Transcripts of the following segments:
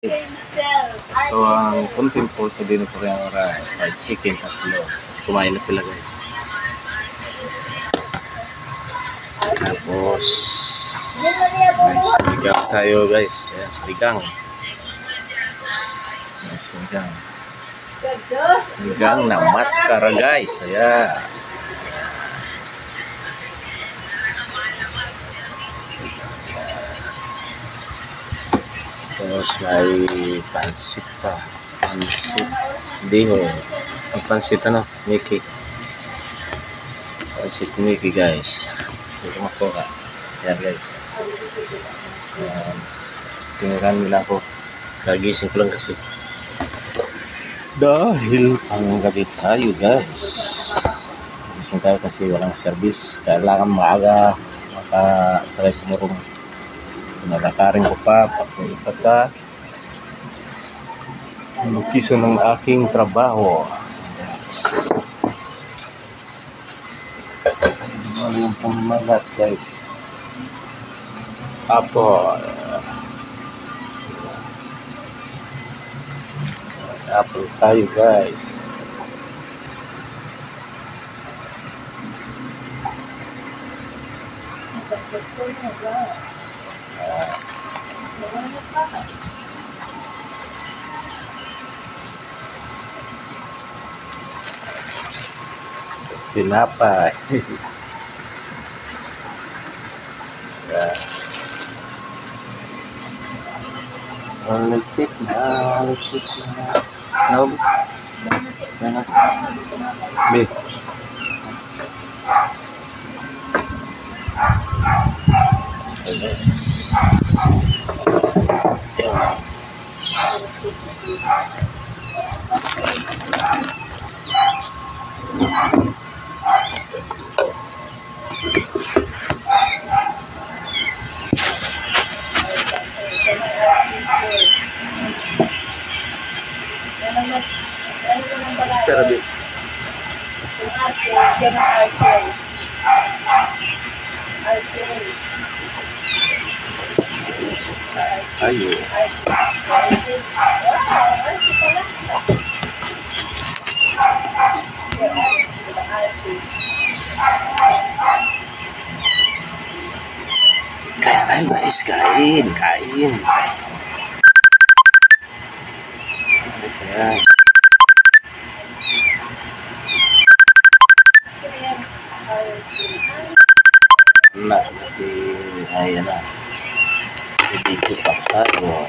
So, ang content po sa din ko yung fried chicken tatlo. Kasi kumain na sila guys. Tapos, may sinigang tayo guys. Ayan, sinigang. May sinigang. Sinigang na maskara guys. Ayan. Tapos may pansit pa. Pansit. Hindi ho. Ang pansit ano? Mickey. Pansit Mickey guys. Hindi ko makuha. Ayan guys. Tingnan nila ako. Kagising ko lang kasi. Dahil panggabi tayo guys. Gising tayo kasi walang service. Kailangan maaga makasakay sa murong. Nalakarin ko pa papunta sa location ng aking trabaho. Yung pamagas guys. Apple tayo guys. Tapos tinapay. Lecik na. No. B. Pero ayo. Kain tayo guys, kain. Ayan. Na si ayan na. Si dito pa tayo.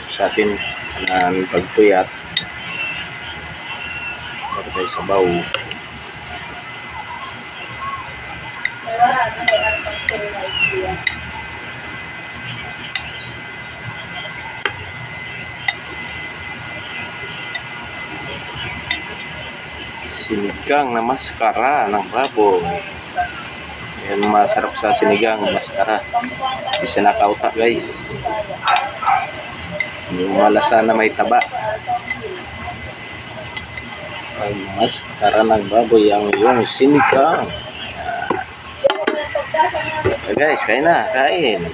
Sa atin ang pagpuyat para tayo sa baw. Sinigang na maskara ng baboy. Yan masarap sa sinigang maskara. Isa na kauta guys. Yung malasa na may taba. Ang maskara ng baboy ang yung sinigang. Guys, kain na, kain.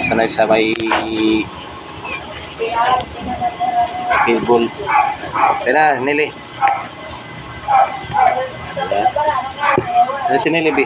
Sanay sa may table. Tara, Nili. Ano si Nili, B?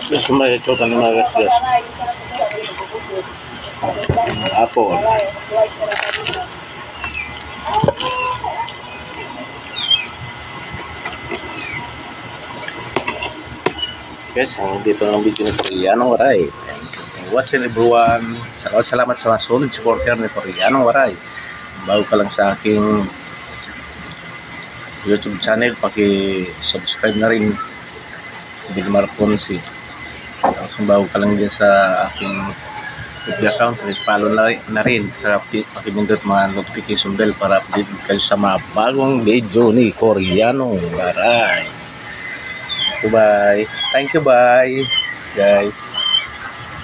Gusto mo ito ka ng mga gasgas. Apple. Guys, dito ng video nito. Yan ang right. what's in everyone? Salamat sa mga solid supporter ni Koreanong Waray. Bago ka lang sa aking YouTube channel, paki-subscribe na rin. Bilmar Ponce. Tapos kung bago ka lang din sa aking FB account, follow na rin sa pakipindot mga notification bell para update kayo sa mga bagong video ni Koreanong Waray. Goodbye. Thank you, bye guys.